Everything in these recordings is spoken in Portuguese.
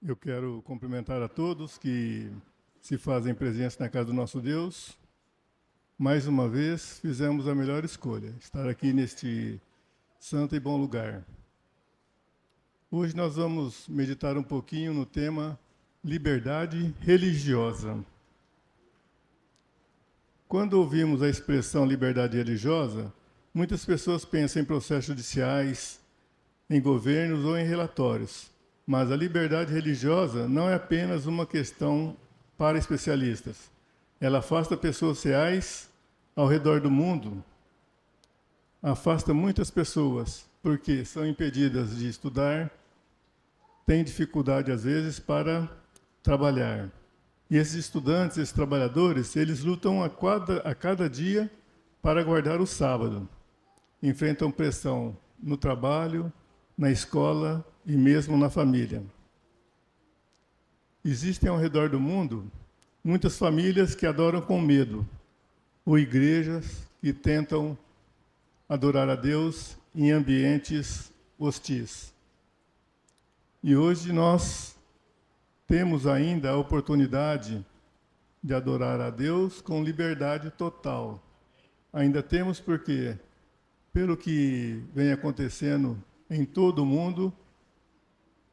Eu quero cumprimentar a todos que se fazem presentes na casa do nosso Deus. Mais uma vez, fizemos a melhor escolha, estar aqui neste santo e bom lugar. Hoje nós vamos meditar um pouquinho no tema liberdade religiosa. Quando ouvimos a expressão liberdade religiosa, muitas pessoas pensam em processos judiciais, em governos ou em relatórios. Mas a liberdade religiosa não é apenas uma questão para especialistas. Ela afasta pessoas reais ao redor do mundo, afasta muitas pessoas, porque são impedidas de estudar, têm dificuldade, às vezes, para trabalhar. E esses estudantes, esses trabalhadores, eles lutam a cada dia para guardar o sábado. Enfrentam pressão no trabalho, na escola e mesmo na família. Existem ao redor do mundo muitas famílias que adoram com medo, ou igrejas que tentam adorar a Deus em ambientes hostis. E hoje nós temos ainda a oportunidade de adorar a Deus com liberdade total. Ainda temos porque, pelo que vem acontecendo em todo o mundo,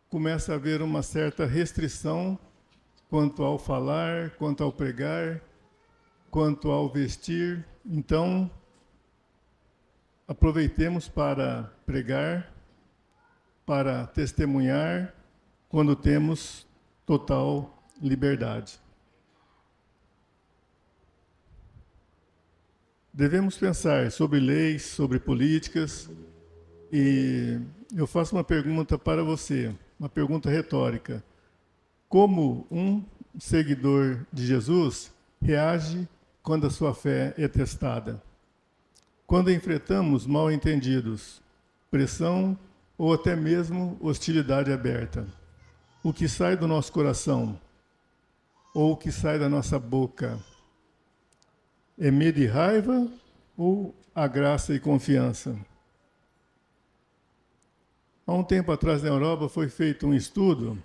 começa a haver uma certa restrição quanto ao falar, quanto ao pregar, quanto ao vestir. Então, aproveitemos para pregar, para testemunhar, quando temos total liberdade. Devemos pensar sobre leis, sobre políticas, e eu faço uma pergunta para você, uma pergunta retórica. Como um seguidor de Jesus reage quando a sua fé é testada? Quando enfrentamos mal-entendidos, pressão ou até mesmo hostilidade aberta, o que sai do nosso coração ou o que sai da nossa boca é medo e raiva ou a graça e confiança? Há um tempo atrás, na Europa, foi feito um estudo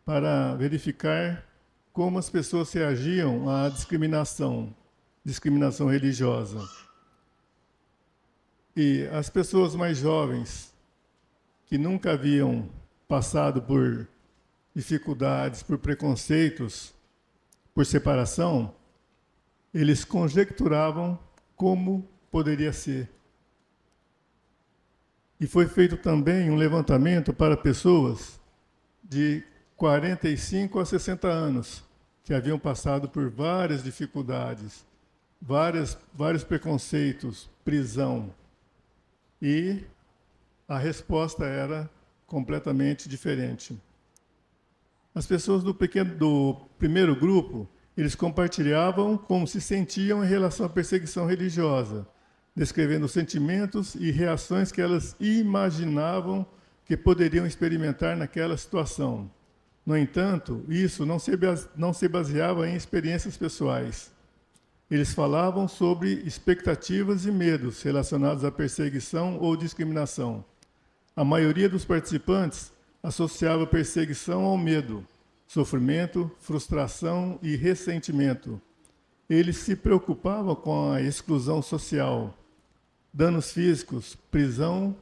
para verificar como as pessoas reagiam à discriminação religiosa. E as pessoas mais jovens, que nunca haviam passado por dificuldades, por preconceitos, por separação, eles conjecturavam como poderia ser. E foi feito também um levantamento para pessoas de 45 a 60 anos, que haviam passado por várias dificuldades, vários preconceitos, prisão. E a resposta era completamente diferente. As pessoas do primeiro grupo, eles compartilhavam como se sentiam em relação à perseguição religiosa, descrevendo sentimentos e reações que elas imaginavam que poderiam experimentar naquela situação. No entanto, isso não se baseava em experiências pessoais. Eles falavam sobre expectativas e medos relacionados à perseguição ou discriminação. A maioria dos participantes associava perseguição ao medo, sofrimento, frustração e ressentimento. Eles se preocupavam com a exclusão social, danos físicos, prisão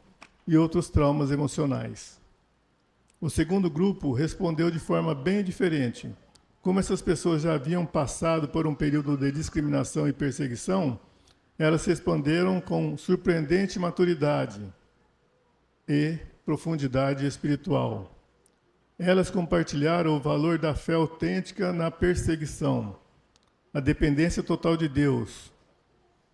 e outros traumas emocionais. O segundo grupo respondeu de forma bem diferente. Como essas pessoas já haviam passado por um período de discriminação e perseguição, elas responderam com surpreendente maturidade e profundidade espiritual. Elas compartilharam o valor da fé autêntica na perseguição, a dependência total de Deus,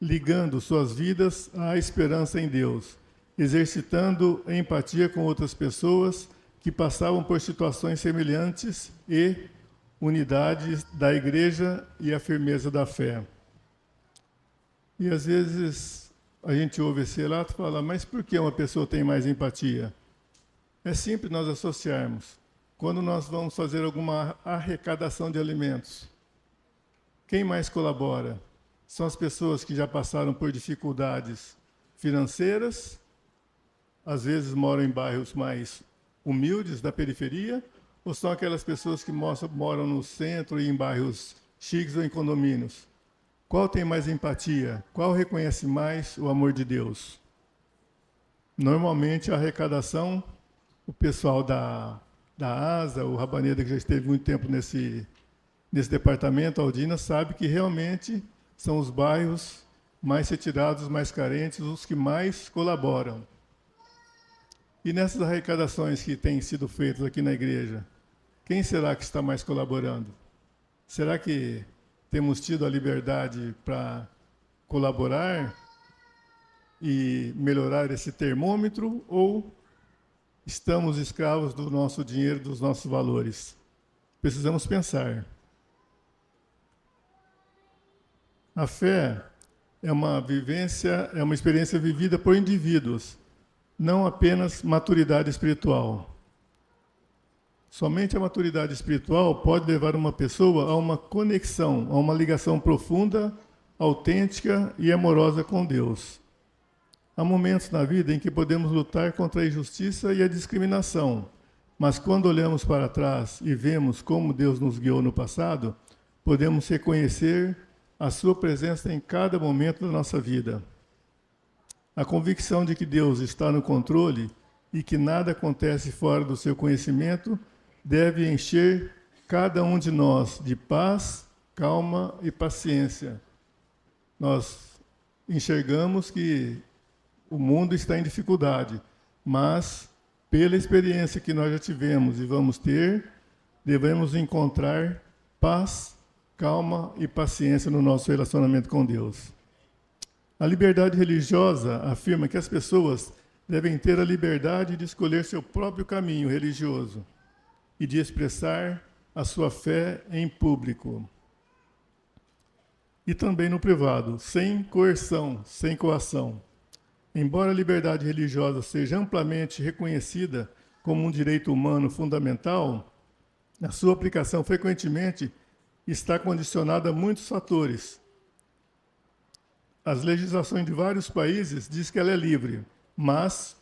ligando suas vidas à esperança em Deus, exercitando empatia com outras pessoas que passavam por situações semelhantes e unidade da igreja e a firmeza da fé. E às vezes a gente ouve esse relato e fala, mas por que uma pessoa tem mais empatia? É simples nós associarmos. Quando nós vamos fazer alguma arrecadação de alimentos, quem mais colabora? São as pessoas que já passaram por dificuldades financeiras, às vezes moram em bairros mais humildes da periferia, ou são aquelas pessoas que moram no centro e em bairros chiques ou em condomínios? Qual tem mais empatia? Qual reconhece mais o amor de Deus? Normalmente, a arrecadação, o pessoal da ASA, o Rabaneda, que já esteve muito tempo nesse departamento, a Aldina, sabe que realmente são os bairros mais retirados, mais carentes, os que mais colaboram. E nessas arrecadações que têm sido feitas aqui na igreja, quem será que está mais colaborando? Será que temos tido a liberdade para colaborar e melhorar esse termômetro, ou estamos escravos do nosso dinheiro, dos nossos valores? Precisamos pensar. A fé é uma vivência, é uma experiência vivida por indivíduos, não apenas maturidade espiritual. Somente a maturidade espiritual pode levar uma pessoa a uma conexão, a uma ligação profunda, autêntica e amorosa com Deus. Há momentos na vida em que podemos lutar contra a injustiça e a discriminação, mas quando olhamos para trás e vemos como Deus nos guiou no passado, podemos reconhecer a sua presença em cada momento da nossa vida. A convicção de que Deus está no controle e que nada acontece fora do seu conhecimento deve encher cada um de nós de paz, calma e paciência. Nós enxergamos que o mundo está em dificuldade, mas pela experiência que nós já tivemos e vamos ter, devemos encontrar paz, calma e paciência no nosso relacionamento com Deus. A liberdade religiosa afirma que as pessoas devem ter a liberdade de escolher seu próprio caminho religioso e de expressar a sua fé em público. E também no privado, sem coerção, sem coação. Embora a liberdade religiosa seja amplamente reconhecida como um direito humano fundamental, a sua aplicação frequentemente está condicionada a muitos fatores. As legislações de vários países dizem que ela é livre, mas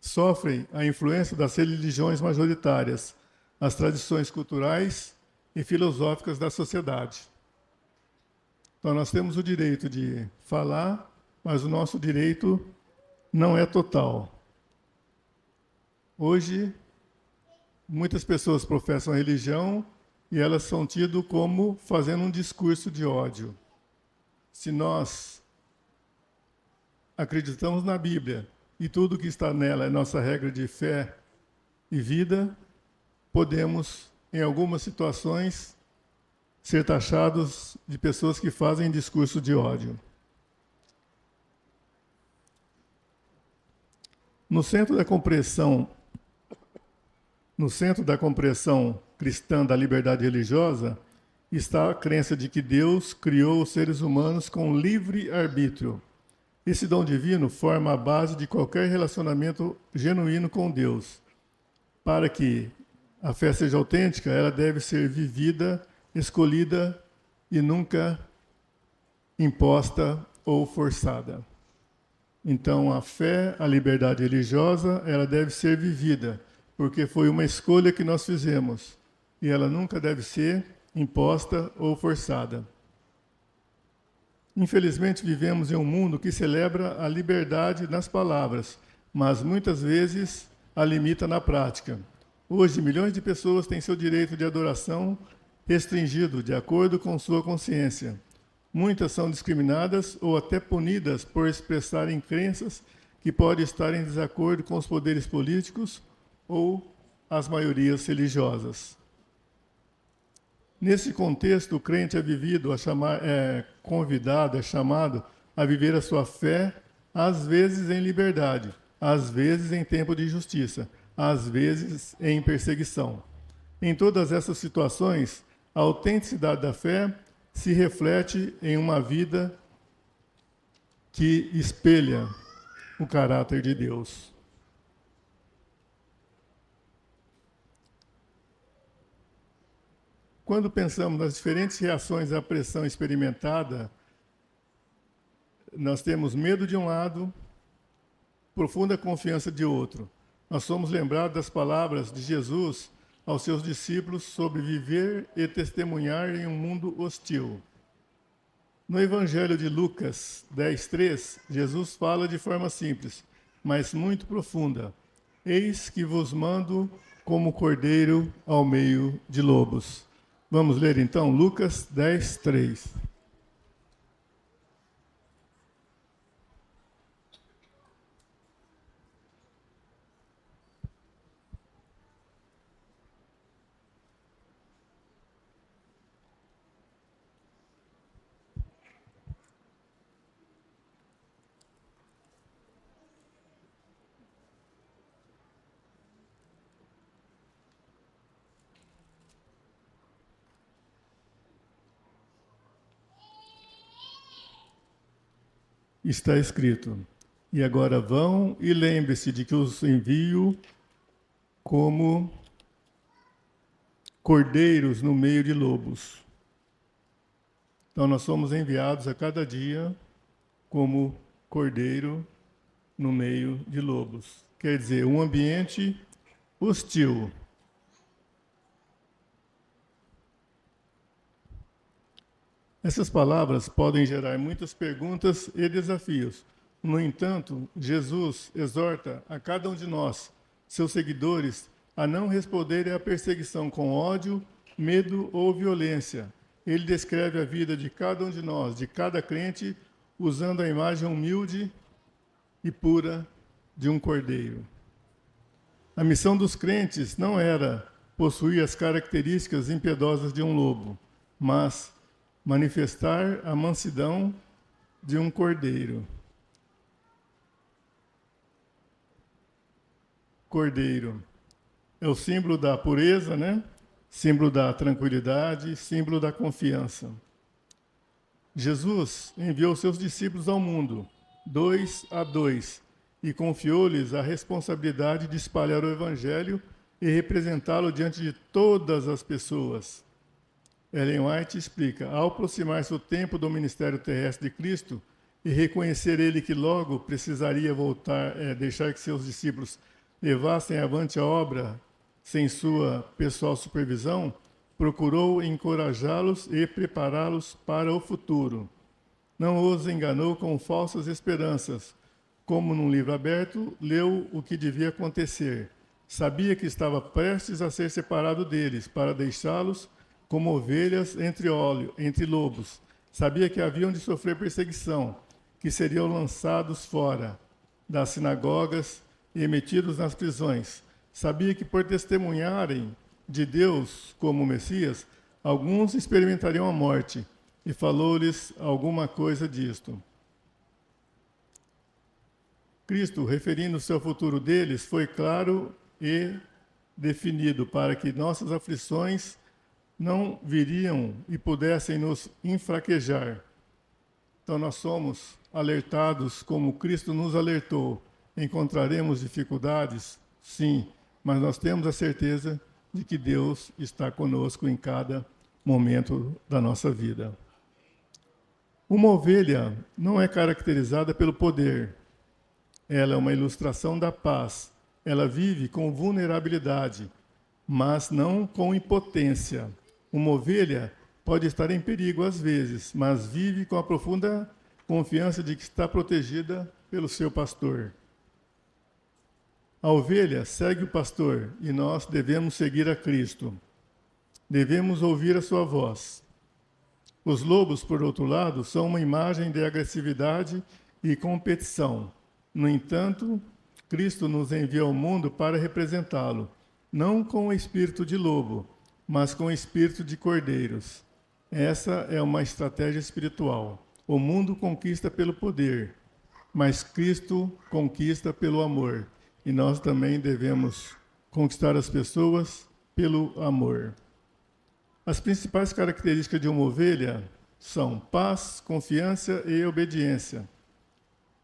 sofrem a influência das religiões majoritárias, as tradições culturais e filosóficas da sociedade. Então, nós temos o direito de falar, mas o nosso direito não é total. Hoje, muitas pessoas professam a religião e elas são tidas como fazendo um discurso de ódio. Se nós acreditamos na Bíblia e tudo que está nela é nossa regra de fé e vida, podemos, em algumas situações, ser taxados de pessoas que fazem discurso de ódio. No centro da compreensão cristã da liberdade religiosa está a crença de que Deus criou os seres humanos com livre arbítrio. Esse dom divino forma a base de qualquer relacionamento genuíno com Deus. Para que a fé seja autêntica, ela deve ser vivida, escolhida e nunca imposta ou forçada. Então, a fé, a liberdade religiosa, ela deve ser vivida, porque foi uma escolha que nós fizemos, e ela nunca deve ser imposta ou forçada. Infelizmente, vivemos em um mundo que celebra a liberdade nas palavras, mas muitas vezes a limita na prática. Hoje, milhões de pessoas têm seu direito de adoração restringido de acordo com sua consciência. Muitas são discriminadas ou até punidas por expressarem crenças que podem estar em desacordo com os poderes políticos ou as maiorias religiosas. Nesse contexto, o crente é convidado, é chamado a viver a sua fé, às vezes em liberdade, às vezes em tempo de injustiça, às vezes em perseguição. Em todas essas situações, a autenticidade da fé se reflete em uma vida que espelha o caráter de Deus. Quando pensamos nas diferentes reações à pressão experimentada, nós temos medo de um lado, profunda confiança de outro. nós somos lembrados das palavras de Jesus aos seus discípulos sobre viver e testemunhar em um mundo hostil. No Evangelho de Lucas 10:3, Jesus fala de forma simples, mas muito profunda: Eis que vos mando como cordeiro ao meio de lobos. Vamos ler então Lucas 10:3. Está escrito: E agora vão e lembre-se de que os envio como cordeiros no meio de lobos. Então nós somos enviados a cada dia como cordeiro no meio de lobos. Quer dizer, um ambiente hostil. Essas palavras podem gerar muitas perguntas e desafios. No entanto, Jesus exorta a cada um de nós, seus seguidores, a não responderem à perseguição com ódio, medo ou violência. Ele descreve a vida de cada um de nós, de cada crente, usando a imagem humilde e pura de um cordeiro. A missão dos crentes não era possuir as características impiedosas de um lobo, mas manifestar a mansidão de um cordeiro. Cordeiro é o símbolo da pureza, né? Símbolo da tranquilidade, símbolo da confiança. Jesus enviou seus discípulos ao mundo, 2 a 2, e confiou-lhes a responsabilidade de espalhar o Evangelho e representá-lo diante de todas as pessoas. Ellen White explica: ao aproximar-se o tempo do ministério terrestre de Cristo e reconhecer ele que logo precisaria voltar, deixar que seus discípulos levassem avante a obra sem sua pessoal supervisão, procurou encorajá-los e prepará-los para o futuro. Não os enganou com falsas esperanças. Como num livro aberto, leu o que devia acontecer. Sabia que estava prestes a ser separado deles, para deixá-los como ovelhas entre lobos. Sabia que haviam de sofrer perseguição, que seriam lançados fora das sinagogas e metidos nas prisões. Sabia que por testemunharem de Deus como Messias, alguns experimentariam a morte, e falou-lhes alguma coisa disto. Cristo, referindo-se ao futuro deles, foi claro e definido para que nossas aflições não viriam e pudessem nos enfraquejar. Então nós somos alertados como Cristo nos alertou. Encontraremos dificuldades? Sim, mas nós temos a certeza de que Deus está conosco em cada momento da nossa vida. Uma ovelha não é caracterizada pelo poder. Ela é uma ilustração da paz. Ela vive com vulnerabilidade, mas não com impotência. Uma ovelha pode estar em perigo às vezes, mas vive com a profunda confiança de que está protegida pelo seu pastor. A ovelha segue o pastor e nós devemos seguir a Cristo. Devemos ouvir a sua voz. Os lobos, por outro lado, são uma imagem de agressividade e competição. No entanto, Cristo nos envia ao mundo para representá-lo, não com o espírito de lobo, mas com o espírito de cordeiros. Essa é uma estratégia espiritual. O mundo conquista pelo poder, mas Cristo conquista pelo amor. E nós também devemos conquistar as pessoas pelo amor. As principais características de uma ovelha são paz, confiança e obediência.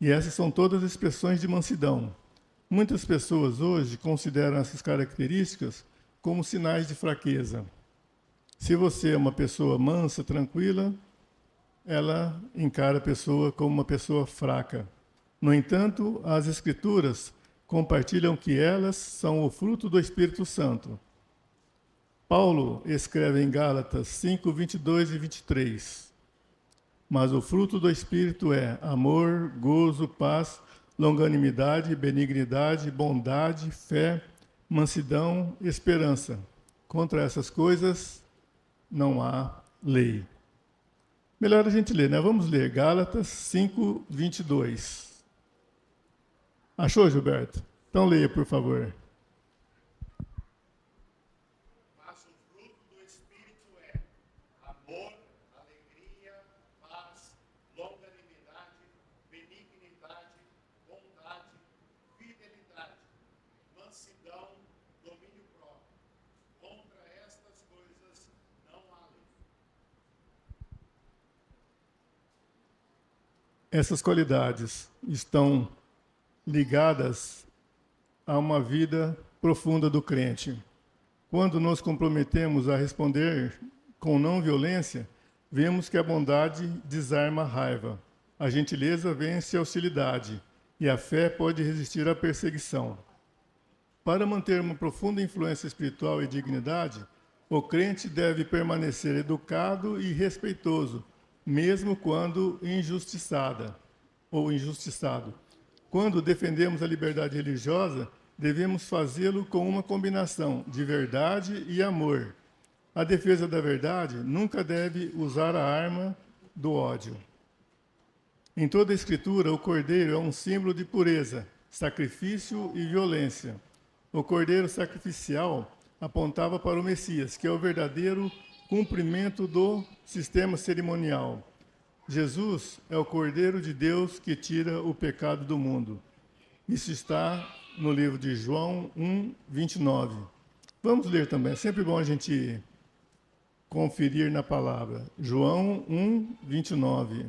E essas são todas expressões de mansidão. Muitas pessoas hoje consideram essas características como sinais de fraqueza. Se você é uma pessoa mansa, tranquila, ela encara a pessoa como uma pessoa fraca. No entanto, as Escrituras compartilham que elas são o fruto do Espírito Santo. Paulo escreve em Gálatas 5, 22 e 23. Mas o fruto do Espírito é amor, gozo, paz, longanimidade, benignidade, bondade, fé, mansidão, esperança. Contra essas coisas não há lei. Melhor a gente ler, né? Vamos ler Gálatas 5, 22. Achou, Gilberto? Então leia, por favor. Mas o fruto do Espírito é amor, alegria, paz, longanimidade, benignidade, bondade, fidelidade, mansidão, domínio próprio. Contra estas coisas não há lei. Essas qualidades estão ligadas a uma vida profunda do crente. Quando nos comprometemos a responder com não violência, vemos que a bondade desarma a raiva, a gentileza vence a hostilidade e a fé pode resistir à perseguição. Para manter uma profunda influência espiritual e dignidade, o crente deve permanecer educado e respeitoso, mesmo quando injustiçada ou injustiçado. Quando defendemos a liberdade religiosa, devemos fazê-lo com uma combinação de verdade e amor. A defesa da verdade nunca deve usar a arma do ódio. Em toda a Escritura, o cordeiro é um símbolo de pureza, sacrifício e violência. O cordeiro sacrificial apontava para o Messias, que é o verdadeiro cumprimento do sistema cerimonial. Jesus é o Cordeiro de Deus que tira o pecado do mundo. Isso está no livro de João 1, 29. Vamos ler também, é sempre bom a gente conferir na palavra. João 1, 29.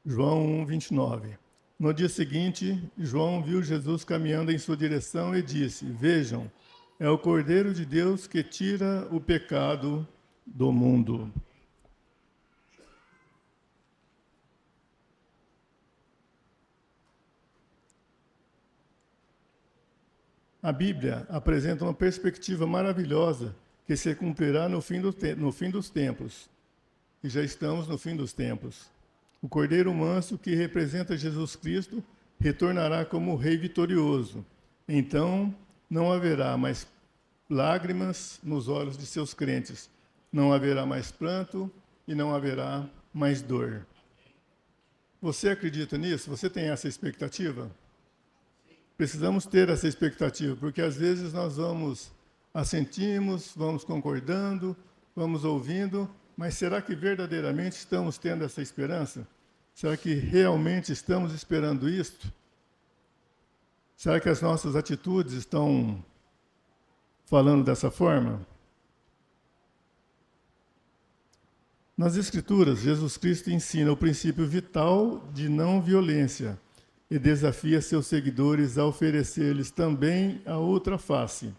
João 1, 29. No dia seguinte, João viu Jesus caminhando em sua direção e disse: Vejam, é o Cordeiro de Deus que tira o pecado do mundo. A Bíblia apresenta uma perspectiva maravilhosa que se cumprirá no fim dos tempos. E já estamos no fim dos tempos. O Cordeiro manso, que representa Jesus Cristo, retornará como Rei vitorioso. Então, não haverá mais lágrimas nos olhos de seus crentes. Não haverá mais pranto e não haverá mais dor. Você acredita nisso? Você tem essa expectativa? Precisamos ter essa expectativa, porque às vezes nós assentimos, vamos concordando, vamos ouvindo, mas será que verdadeiramente estamos tendo essa esperança? Será que realmente estamos esperando isto? Será que as nossas atitudes estão falando dessa forma? Nas Escrituras, Jesus Cristo ensina o princípio vital de não violência e desafia seus seguidores a oferecer-lhes também a outra face.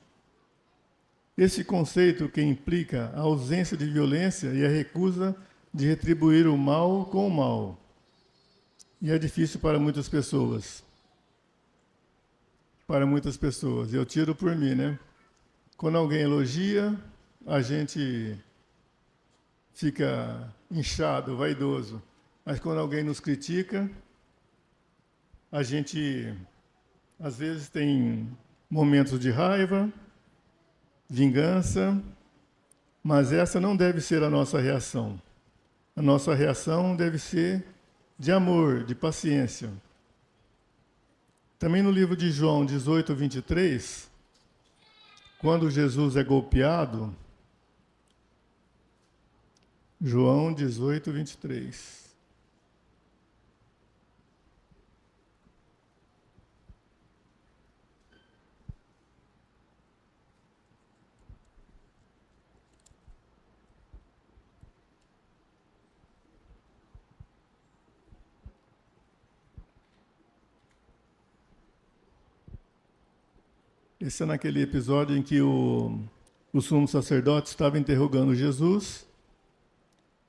Esse conceito que implica a ausência de violência e a recusa de retribuir o mal com o mal. E é difícil para muitas pessoas. Para muitas pessoas. Eu tiro por mim, né? Quando alguém elogia, a gente fica inchado, vaidoso. Mas quando alguém nos critica, a gente, às vezes, tem momentos de raiva, vingança, mas essa não deve ser a nossa reação. A nossa reação deve ser de amor, de paciência. Também no livro de João 18, 23, quando Jesus é golpeado, João 18, 23. Esse é naquele episódio em que o sumo sacerdote estava interrogando Jesus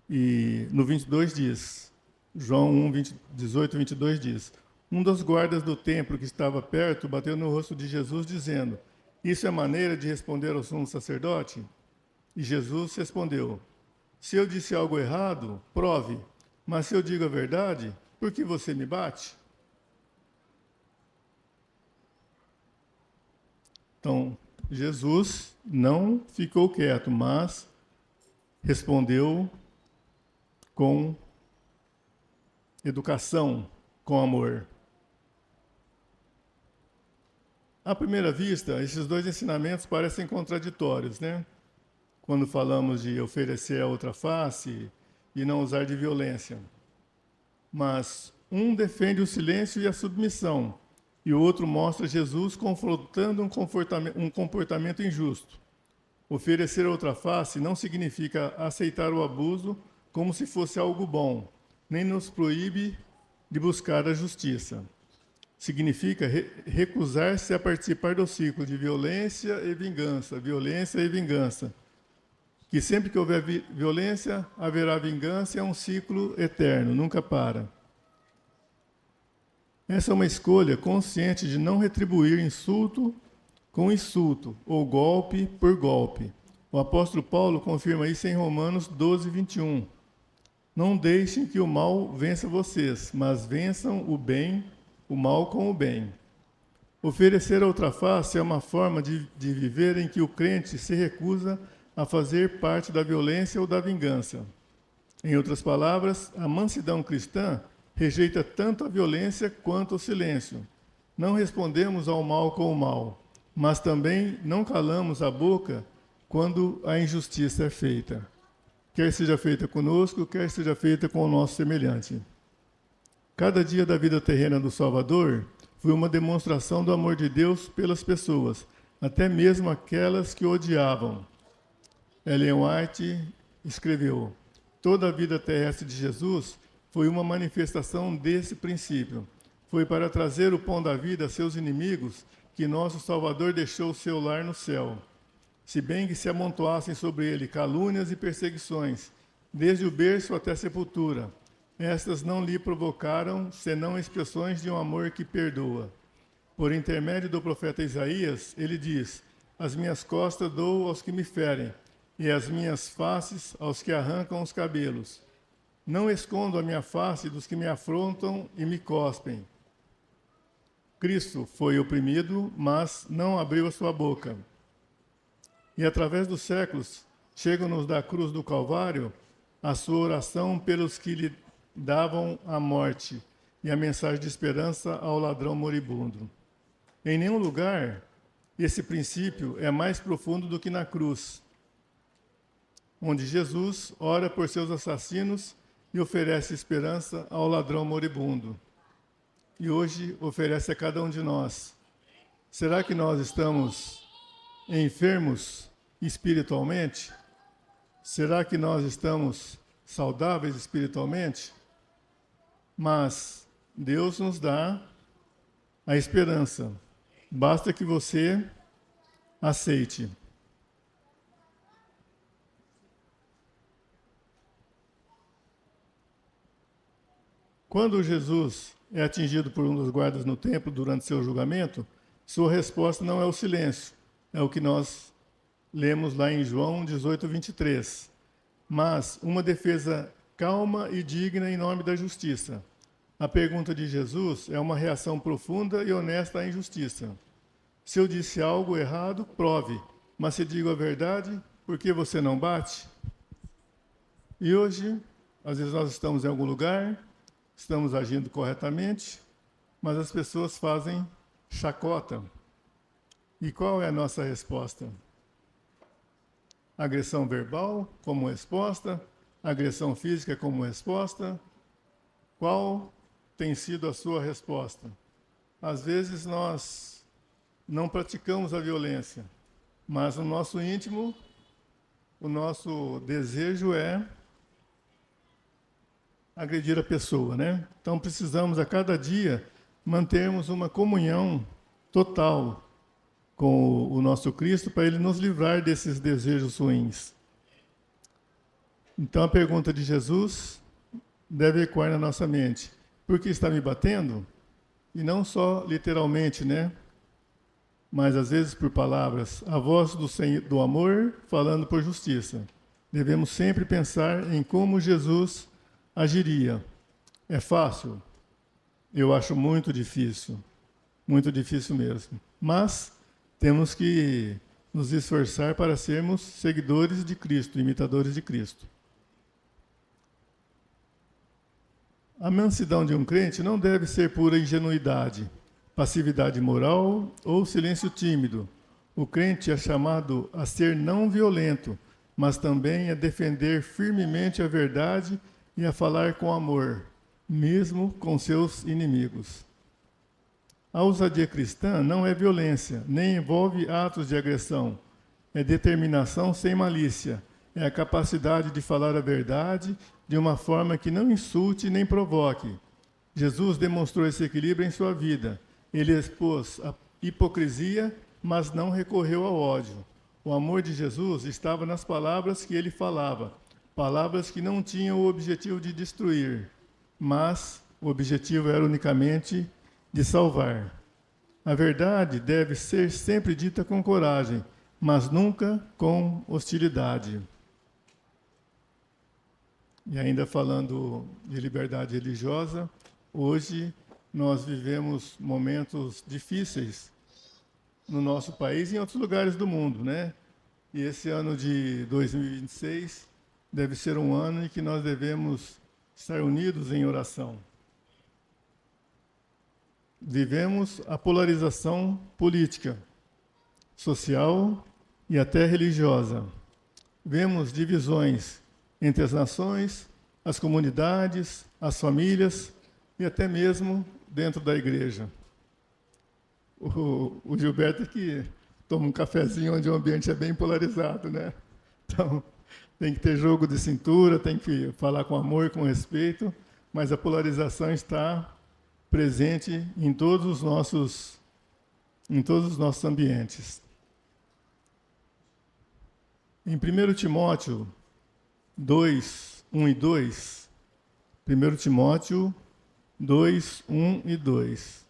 e no 22 diz, João 1, 18, 22 diz, um dos guardas do templo que estava perto bateu no rosto de Jesus dizendo, isso é maneira de responder ao sumo sacerdote? E Jesus respondeu, se eu disse algo errado, prove, mas se eu digo a verdade, por que você me bate? Então, Jesus não ficou quieto, mas respondeu com educação, com amor. À primeira vista, esses dois ensinamentos parecem contraditórios, né? Quando falamos de oferecer a outra face e não usar de violência. Mas um defende o silêncio e a submissão, e o outro mostra Jesus confrontando um comportamento injusto. Oferecer a outra face não significa aceitar o abuso como se fosse algo bom, nem nos proíbe de buscar a justiça. Significa recusar-se a participar do ciclo de violência e vingança, que sempre que houver violência, haverá vingança, é um ciclo eterno, nunca para. Essa é uma escolha consciente de não retribuir insulto com insulto, ou golpe por golpe. O apóstolo Paulo confirma isso em Romanos 12, 21. Não deixem que o mal vença vocês, mas vençam o mal com o bem. Oferecer a outra face é uma forma de viver em que o crente se recusa a fazer parte da violência ou da vingança. Em outras palavras, a mansidão cristã rejeita tanto a violência quanto o silêncio. Não respondemos ao mal com o mal, mas também não calamos a boca quando a injustiça é feita. Quer seja feita conosco, quer seja feita com o nosso semelhante. Cada dia da vida terrena do Salvador foi uma demonstração do amor de Deus pelas pessoas, até mesmo aquelas que o odiavam. Ellen White escreveu, toda a vida terrestre de Jesus foi uma manifestação desse princípio. Foi para trazer o pão da vida a seus inimigos que nosso Salvador deixou o seu lar no céu. Se bem que se amontoassem sobre ele calúnias e perseguições, desde o berço até a sepultura, estas não lhe provocaram senão expressões de um amor que perdoa. Por intermédio do profeta Isaías, ele diz, as minhas costas dou aos que me ferem, e as minhas faces aos que arrancam os cabelos. Não escondo a minha face dos que me afrontam e me cospem. Cristo foi oprimido, mas não abriu a sua boca. E através dos séculos, chega-nos da cruz do Calvário a sua oração pelos que lhe davam a morte e a mensagem de esperança ao ladrão moribundo. Em nenhum lugar esse princípio é mais profundo do que na cruz, onde Jesus ora por seus assassinos e oferece esperança ao ladrão moribundo. E hoje oferece a cada um de nós. Será que nós estamos enfermos espiritualmente? Será que nós estamos saudáveis espiritualmente? Mas Deus nos dá a esperança. Basta que você aceite. Quando Jesus é atingido por um dos guardas no templo durante seu julgamento, sua resposta não é o silêncio, é o que nós lemos lá em João 18, 23. Mas uma defesa calma e digna em nome da justiça. A pergunta de Jesus é uma reação profunda e honesta à injustiça. Se eu disse algo errado, prove. Mas se digo a verdade, por que você não bate? E hoje, às vezes nós estamos em algum lugar, estamos agindo corretamente, mas as pessoas fazem chacota. E qual é a nossa resposta? Agressão verbal como resposta, agressão física como resposta. Qual tem sido a sua resposta? Às vezes nós não praticamos a violência, mas no nosso íntimo, o nosso desejo é agredir a pessoa, né? Então precisamos a cada dia mantermos uma comunhão total com o nosso Cristo para Ele nos livrar desses desejos ruins. Então a pergunta de Jesus deve ecoar na nossa mente: por que está me batendo? E não só literalmente, né? Mas às vezes por palavras. A voz do amor falando por justiça. Devemos sempre pensar em como Jesus agiria. É fácil? Eu acho muito difícil mesmo. Mas temos que nos esforçar para sermos seguidores de Cristo, imitadores de Cristo. A mansidão de um crente não deve ser pura ingenuidade, passividade moral ou silêncio tímido. O crente é chamado a ser não violento, mas também a defender firmemente a verdade e a falar com amor, mesmo com seus inimigos. A ousadia cristã não é violência, nem envolve atos de agressão. É determinação sem malícia. É a capacidade de falar a verdade de uma forma que não insulte nem provoque. Jesus demonstrou esse equilíbrio em sua vida. Ele expôs a hipocrisia, mas não recorreu ao ódio. O amor de Jesus estava nas palavras que ele falava, palavras que não tinham o objetivo de destruir, mas o objetivo era unicamente de salvar. A verdade deve ser sempre dita com coragem, mas nunca com hostilidade. E ainda falando de liberdade religiosa, hoje nós vivemos momentos difíceis no nosso país e em outros lugares do mundo, né? E esse ano de 2026 deve ser um ano em que nós devemos estar unidos em oração. Vivemos a polarização política, social e até religiosa. Vemos divisões entre as nações, as comunidades, as famílias e até mesmo dentro da igreja. O Gilberto que toma um cafezinho onde o ambiente é bem polarizado, né? Então, tem que ter jogo de cintura, tem que falar com amor, com respeito, mas a polarização está presente em todos os nossos ambientes. Em 1 Timóteo 2, 1 e 2, 1 Timóteo 2, 1 e 2.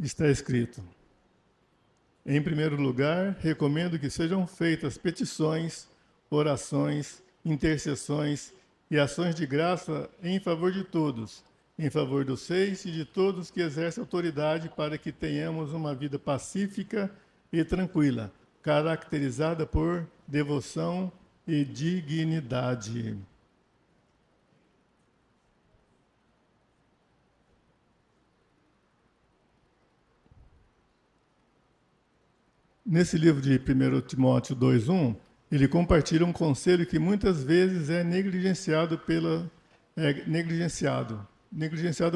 Está escrito: em primeiro lugar, recomendo que sejam feitas petições, orações, intercessões e ações de graça em favor de todos, em favor dos reis e de todos que exercem autoridade, para que tenhamos uma vida pacífica e tranquila, caracterizada por devoção e dignidade. Nesse livro de 1 Timóteo 2,1, ele compartilha um conselho que muitas vezes é negligenciado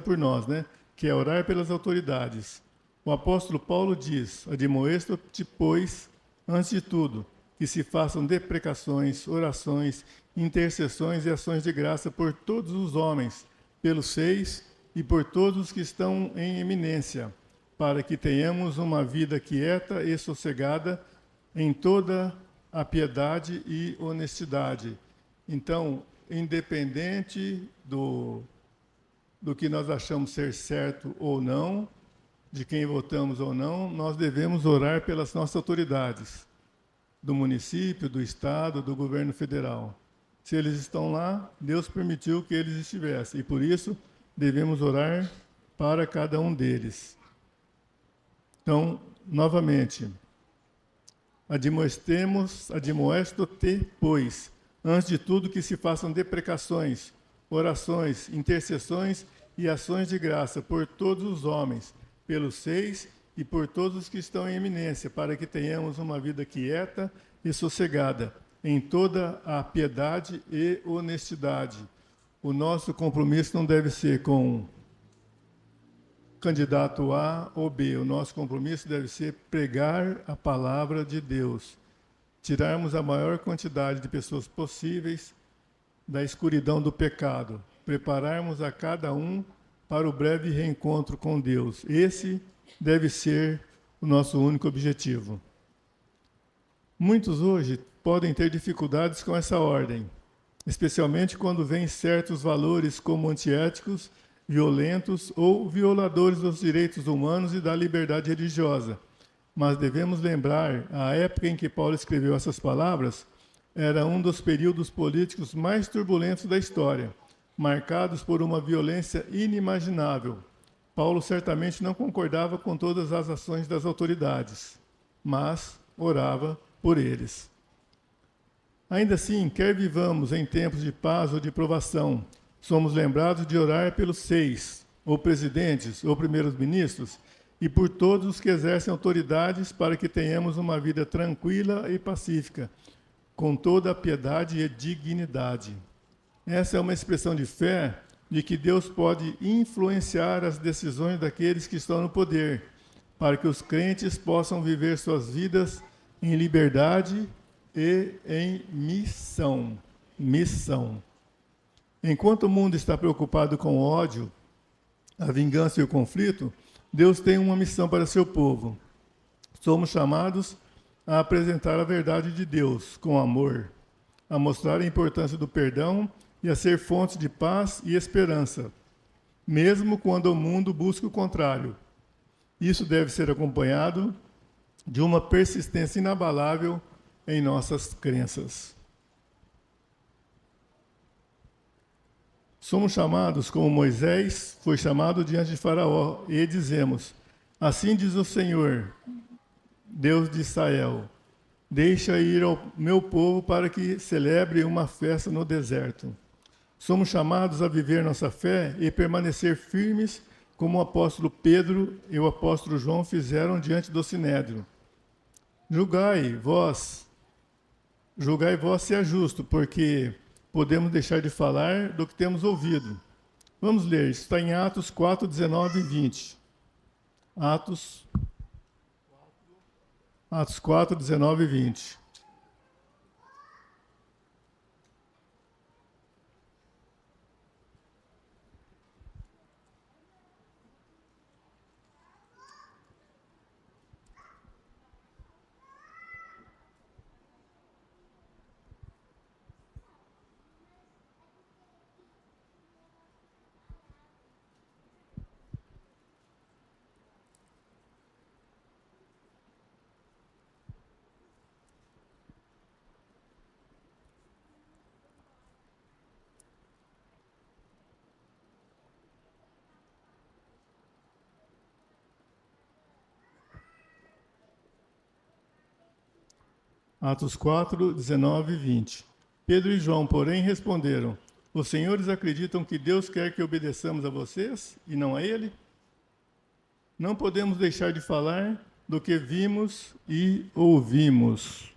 por nós, né? Que é orar pelas autoridades. O apóstolo Paulo diz: admoesto-te, pois, antes de tudo, que se façam deprecações, orações, intercessões e ações de graça por todos os homens, pelos reis e por todos os que estão em eminência, para que tenhamos uma vida quieta e sossegada em toda a piedade e honestidade. Então, independente do que nós achamos ser certo ou não, de quem votamos ou não, nós devemos orar pelas nossas autoridades, do município, do estado, do governo federal. Se eles estão lá, Deus permitiu que eles estivessem, e por isso devemos orar para cada um deles. Então, novamente, admoesto-te, pois, antes de tudo que se façam deprecações, orações, intercessões e ações de graça por todos os homens, pelos reis e por todos os que estão em eminência, para que tenhamos uma vida quieta e sossegada, em toda a piedade e honestidade. O nosso compromisso não deve ser com candidato A ou B. O nosso compromisso deve ser pregar a palavra de Deus, tirarmos a maior quantidade de pessoas possíveis da escuridão do pecado, prepararmos a cada um para o breve reencontro com Deus. Esse deve ser o nosso único objetivo. Muitos hoje podem ter dificuldades com essa ordem, especialmente quando vêm certos valores como antiéticos, violentos ou violadores dos direitos humanos e da liberdade religiosa. Mas devemos lembrar, a época em que Paulo escreveu essas palavras era um dos períodos políticos mais turbulentos da história, marcados por uma violência inimaginável. Paulo certamente não concordava com todas as ações das autoridades, mas orava por eles. Ainda assim, quer vivamos em tempos de paz ou de provação, somos lembrados de orar pelos 6, ou presidentes, ou primeiros ministros, e por todos os que exercem autoridades para que tenhamos uma vida tranquila e pacífica, com toda a piedade e dignidade. Essa é uma expressão de fé de que Deus pode influenciar as decisões daqueles que estão no poder, para que os crentes possam viver suas vidas em liberdade e em missão. Missão. Enquanto o mundo está preocupado com o ódio, a vingança e o conflito, Deus tem uma missão para seu povo. Somos chamados a apresentar a verdade de Deus com amor, a mostrar a importância do perdão e a ser fonte de paz e esperança, mesmo quando o mundo busca o contrário. Isso deve ser acompanhado de uma persistência inabalável em nossas crenças. Somos chamados como Moisés foi chamado diante de Faraó, e dizemos: assim diz o Senhor, Deus de Israel, deixa ir ao meu povo para que celebre uma festa no deserto. Somos chamados a viver nossa fé e permanecer firmes, como o apóstolo Pedro e o apóstolo João fizeram diante do Sinédrio. Julgai vós se é justo, porque podemos deixar de falar do que temos ouvido. Vamos ler, isso está em Atos 4, 19 e 20. Atos 4, 19 e 20. Atos 4, 19 e 20. Pedro e João, porém, responderam: os senhores acreditam que Deus quer que obedeçamos a vocês e não a Ele? Não podemos deixar de falar do que vimos e ouvimos.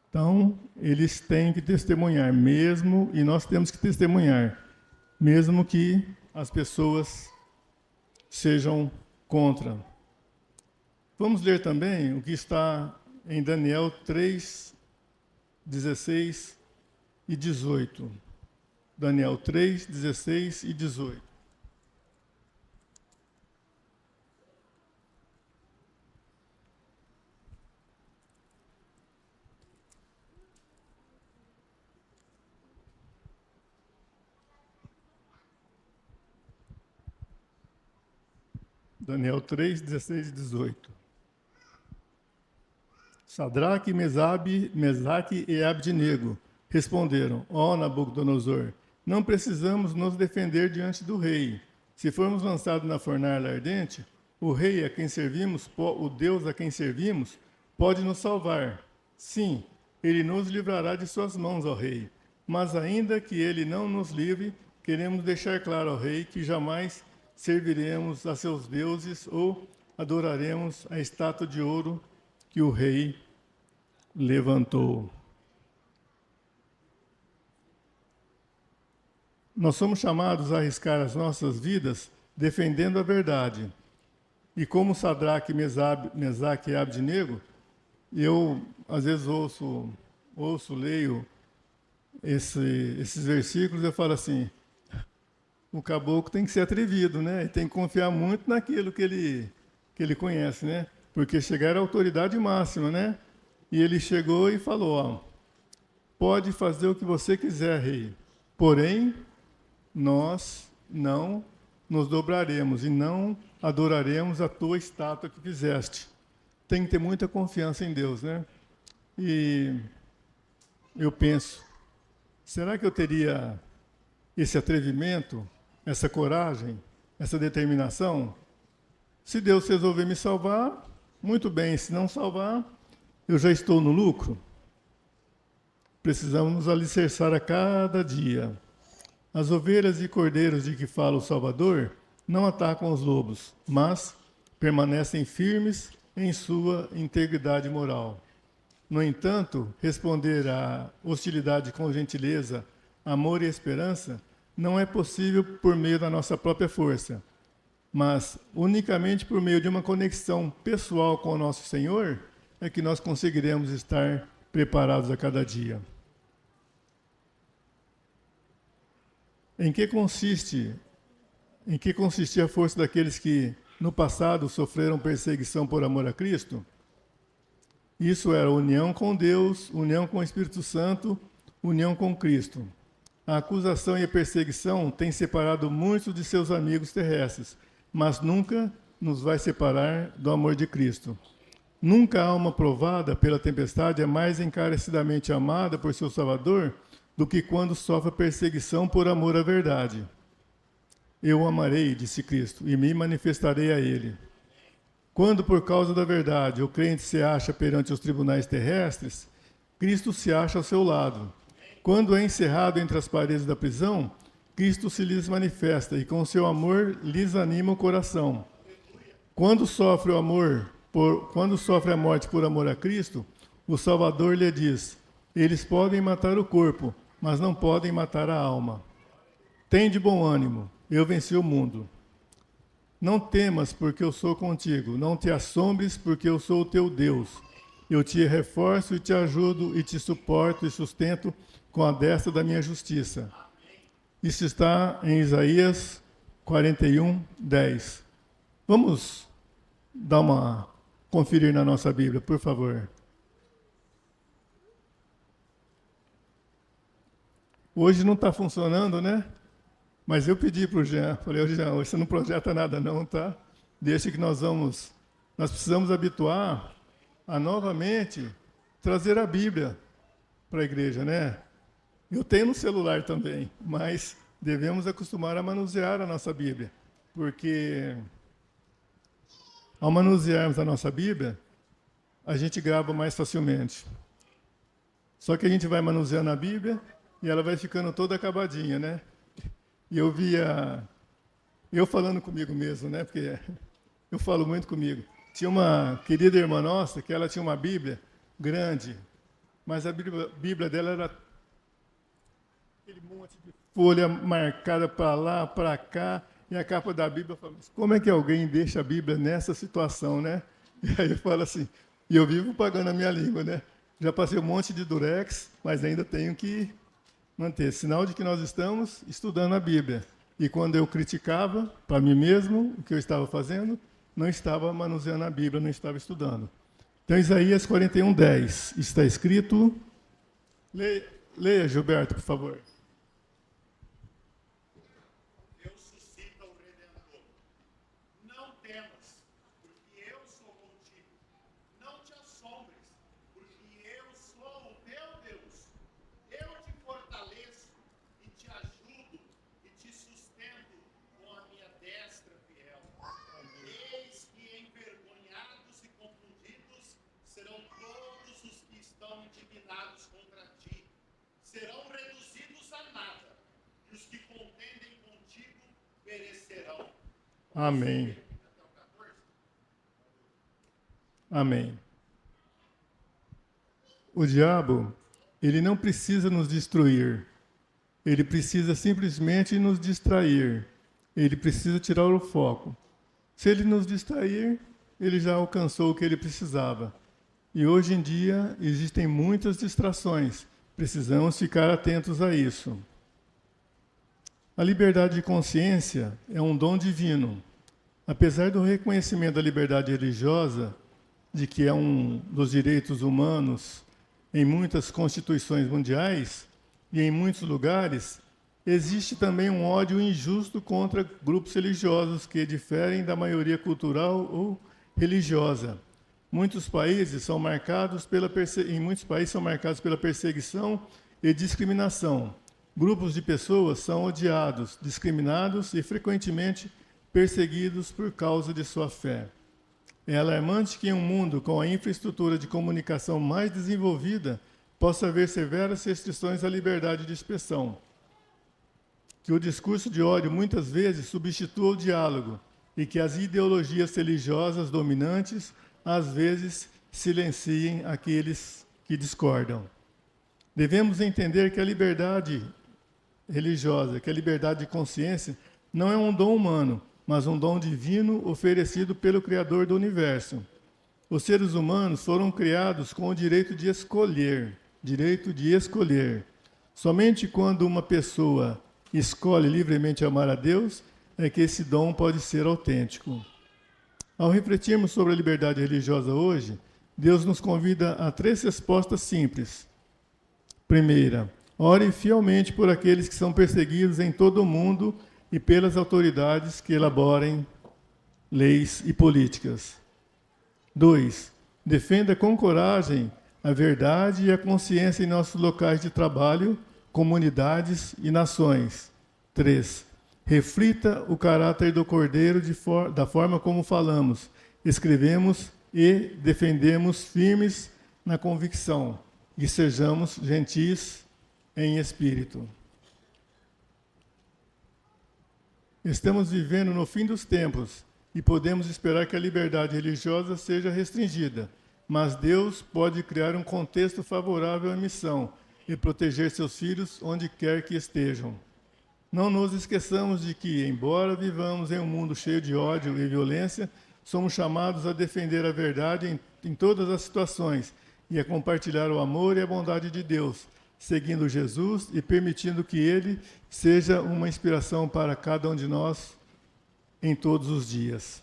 Então, eles têm que testemunhar mesmo, e nós temos que testemunhar, mesmo que as pessoas sejam contra. Vamos ler também o que está em Daniel 3, 16 e 18. Daniel 3, 16 e 18. Daniel 3, 16 e 18. Sadraque, Mesaque e Abdinego responderam: ó Nabucodonosor, não precisamos nos defender diante do rei. Se formos lançados na fornalha ardente, o rei a quem servimos, o Deus a quem servimos, pode nos salvar. Sim, ele nos livrará de suas mãos, ó rei. Mas ainda que ele não nos livre, queremos deixar claro ao rei que jamais serviremos a seus deuses ou adoraremos a estátua de ouro que o rei levantou. Nós somos chamados a arriscar as nossas vidas defendendo a verdade. E como Sadraque, Mesaque e Abdenego, eu às vezes leio esses versículos, eu falo assim, o caboclo tem que ser atrevido, né? E tem que confiar muito naquilo que ele conhece, né? Porque chegar à autoridade máxima, né? E ele chegou e falou, ó, pode fazer o que você quiser, rei, porém, nós não nos dobraremos e não adoraremos a tua estátua que fizeste. Tem que ter muita confiança em Deus, né? E eu penso, será que eu teria esse atrevimento, essa coragem, essa determinação? Se Deus resolver me salvar, muito bem. Se não salvar, eu já estou no lucro. Precisamos nos alicerçar a cada dia. As ovelhas e cordeiros de que fala o Salvador não atacam os lobos, mas permanecem firmes em sua integridade moral. No entanto, responder à hostilidade com gentileza, amor e esperança não é possível por meio da nossa própria força, mas unicamente por meio de uma conexão pessoal com o nosso Senhor é que nós conseguiremos estar preparados a cada dia. Em que consistia a força daqueles que, no passado, sofreram perseguição por amor a Cristo? Isso era união com Deus, união com o Espírito Santo, união com Cristo. A acusação e a perseguição têm separado muitos de seus amigos terrestres, mas nunca nos vai separar do amor de Cristo. Nunca a alma provada pela tempestade é mais encarecidamente amada por seu Salvador do que quando sofre perseguição por amor à verdade. Eu o amarei, disse Cristo, e me manifestarei a ele. Quando, por causa da verdade, o crente se acha perante os tribunais terrestres, Cristo se acha ao seu lado. Quando é encerrado entre as paredes da prisão, Cristo se lhes manifesta e com seu amor lhes anima o coração. Quando sofre a morte por amor a Cristo, o Salvador lhe diz: eles podem matar o corpo, mas não podem matar a alma. Tem de bom ânimo, eu venci o mundo. Não temas, porque eu sou contigo. Não te assombres, porque eu sou o teu Deus. Eu te reforço e te ajudo, e te suporto e sustento com a destra da minha justiça. Isso está em Isaías 41, 10. Vamos dar uma conferir na nossa Bíblia, por favor. Hoje não está funcionando, né? Mas eu pedi para o Jean, falei, Jean, hoje você não projeta nada não, tá? Deixa que nós precisamos habituar a novamente trazer a Bíblia para a igreja, né? Eu tenho no celular também, mas devemos acostumar a manusear a nossa Bíblia, porque ao manusearmos a nossa Bíblia, a gente grava mais facilmente. Só que a gente vai manuseando a Bíblia e ela vai ficando toda acabadinha, né? E eu falando comigo mesmo, né? Porque eu falo muito comigo. Tinha uma querida irmã nossa que ela tinha uma Bíblia grande, mas a Bíblia dela era aquele monte de folha marcada para lá, para cá, e a capa da Bíblia, eu falo, como é que alguém deixa a Bíblia nessa situação, né? E aí eu falo assim, e eu vivo pagando a minha língua, né? Já passei um monte de durex, mas ainda tenho que manter. Sinal de que nós estamos estudando a Bíblia. E quando eu criticava para mim mesmo o que eu estava fazendo, não estava manuseando a Bíblia, não estava estudando. Então, Isaías 41, 10. Está escrito... Leia, Gilberto, por favor. Deus suscita o Redentor. Não temas, porque eu sou contigo. Não te assombres, porque eu sou o teu Deus. Eu te fortaleço e te ajudo e te sustento com a minha destra fiel. Eis que envergonhados e confundidos serão todos os que estão indignados contra ti. Serão reduzidos a nada, e os que contendem contigo perecerão. Amém. Amém. O diabo, ele não precisa nos destruir. Ele precisa simplesmente nos distrair. Ele precisa tirar o foco. Se ele nos distrair, ele já alcançou o que ele precisava. E hoje em dia existem muitas distrações. Precisamos ficar atentos a isso. A liberdade de consciência é um dom divino. Apesar do reconhecimento da liberdade religiosa, de que é um dos direitos humanos em muitas constituições mundiais e em muitos lugares, existe também um ódio injusto contra grupos religiosos que diferem da maioria cultural ou religiosa. Muitos países são marcados em muitos países são marcados pela perseguição e discriminação. Grupos de pessoas são odiados, discriminados e frequentemente perseguidos por causa de sua fé. É alarmante que em um mundo com a infraestrutura de comunicação mais desenvolvida possa haver severas restrições à liberdade de expressão. Que o discurso de ódio muitas vezes substitua o diálogo e que as ideologias religiosas dominantes às vezes silenciem aqueles que discordam. Devemos entender que a liberdade religiosa, que a liberdade de consciência não é um dom humano, mas um dom divino oferecido pelo Criador do Universo. Os seres humanos foram criados com o direito de escolher, Somente quando uma pessoa escolhe livremente amar a Deus é que esse dom pode ser autêntico. Ao refletirmos sobre a liberdade religiosa hoje, Deus nos convida a 3 respostas simples. Primeira, ore fielmente por aqueles que são perseguidos em todo o mundo e pelas autoridades que elaborem leis e políticas. 2. Defenda com coragem a verdade e a consciência em nossos locais de trabalho, comunidades e nações. 3. Reflita o caráter do Cordeiro da forma como falamos, escrevemos e defendemos firmes na convicção, e sejamos gentis em espírito. Estamos vivendo no fim dos tempos e podemos esperar que a liberdade religiosa seja restringida, mas Deus pode criar um contexto favorável à missão e proteger seus filhos onde quer que estejam. Não nos esqueçamos de que, embora vivamos em um mundo cheio de ódio e violência, somos chamados a defender a verdade em todas as situações e a compartilhar o amor e a bondade de Deus, seguindo Jesus e permitindo que Ele seja uma inspiração para cada um de nós em todos os dias.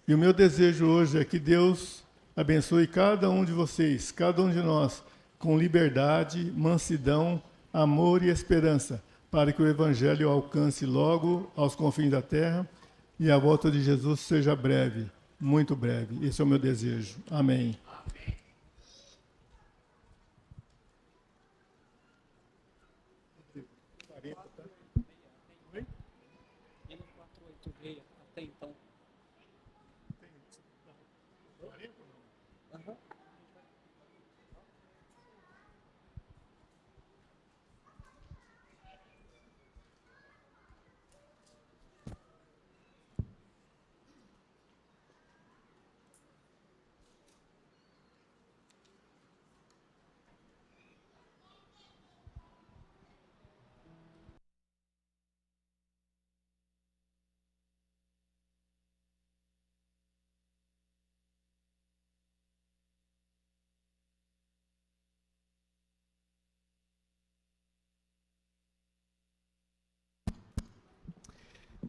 E o meu desejo hoje é que Deus abençoe cada um de vocês, cada um de nós, com liberdade, mansidão, amor e esperança, para que o Evangelho alcance logo aos confins da terra e a volta de Jesus seja breve, muito breve. Esse é o meu desejo. Amém. Até então.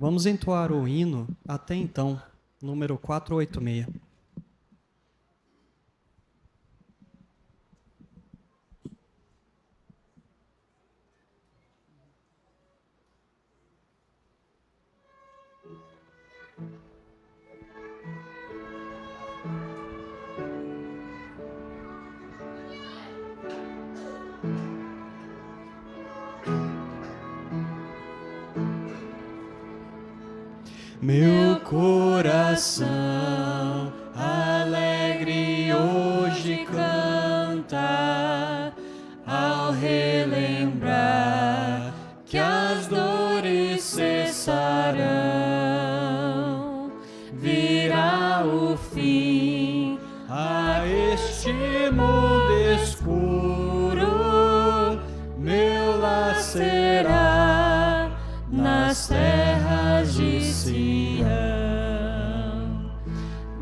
Vamos entoar o hino Até Então, número 486. Meu coração alegre hoje canta ao relembrar que as dores cessarão. Virá o fim a este mundo escuro, meu lar será na nas terras de Sião.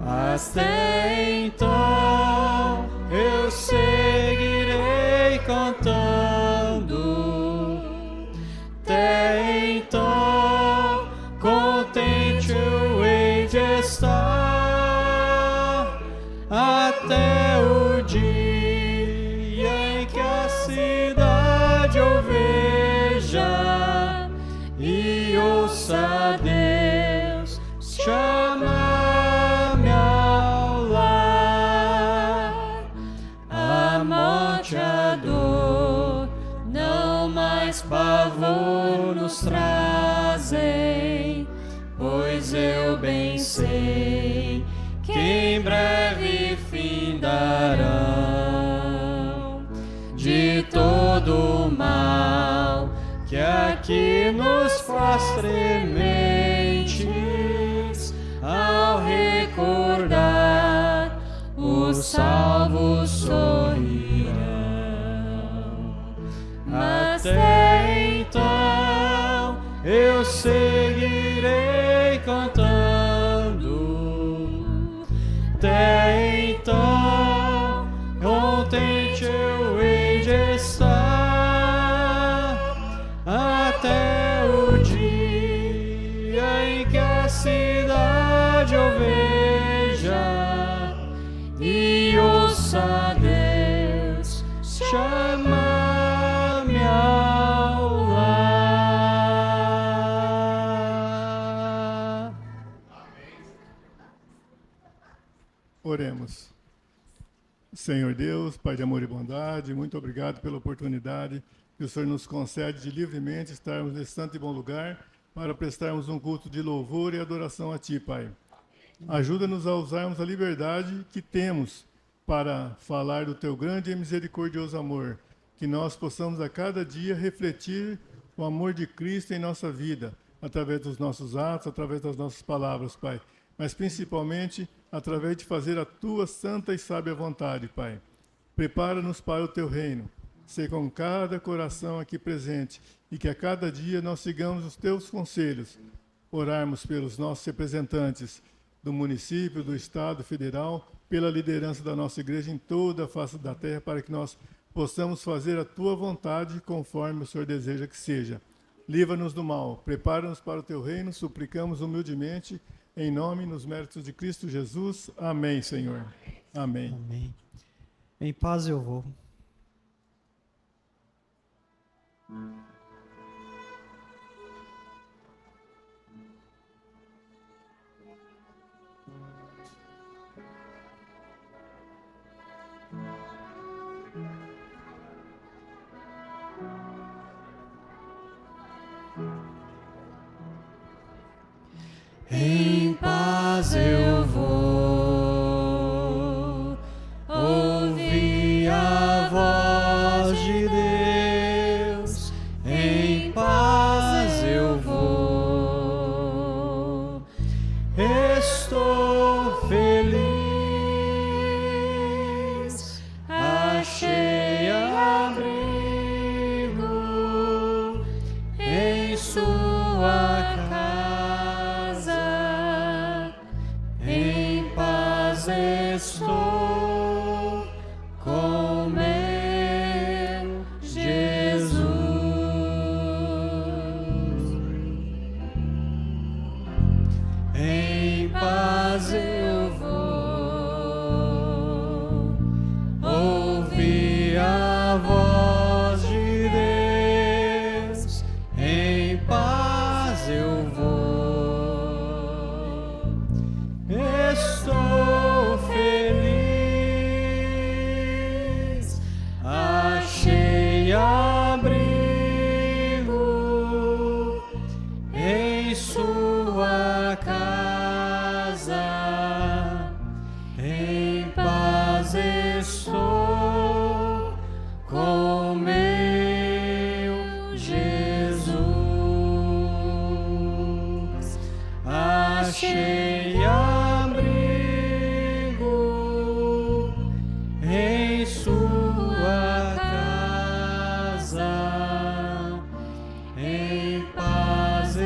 Até então eu seguirei cantando. Até então contente eu hei de estar, até o dia em que a cidade eu veja e ouça Deus chamar-me ao lar. A morte, a dor, não mais pavor nos trazem, pois eu bem sei que em breve findarão de todo o mal que aqui nos faz trementes ao recordar os salvos sorrirão. Até então eu seguirei cantando. Até então contente eu hei de estar, até o dia em que a cidade eu veja e ouça Deus chamar-me ao lar. Oremos. Senhor Deus, Pai de amor e bondade, muito obrigado pela oportunidade que o Senhor nos concede de livremente estarmos nesse santo e bom lugar para prestarmos um culto de louvor e adoração a Ti, Pai. Ajuda-nos a usarmos a liberdade que temos para falar do Teu grande e misericordioso amor, que nós possamos a cada dia refletir o amor de Cristo em nossa vida, através dos nossos atos, através das nossas palavras, Pai, mas principalmente através de fazer a Tua santa e sábia vontade, Pai. Prepara-nos para o Teu reino. Sê com cada coração aqui presente e que a cada dia nós sigamos os Teus conselhos, orarmos pelos nossos representantes do município, do Estado Federal, pela liderança da nossa igreja em toda a face da terra, para que nós possamos fazer a Tua vontade conforme o Senhor deseja que seja. Livra-nos do mal, prepara-nos para o Teu reino, suplicamos humildemente, em nome e nos méritos de Cristo Jesus. Amém, Senhor. Amém. Amém. Em paz eu vou. Em paz eu vou ouvir a voz de Deus. Em paz eu vou. Estou feliz, achei abrigo em Sua casa. Estou com meu Jesus. Em paz eu vou ouvir a voz de Deus. Em paz eu vou. Estou feliz, achei abrigo em Sua casa. Em paz estou com meu Jesus. Achei abrigo em Sua casa. Em paz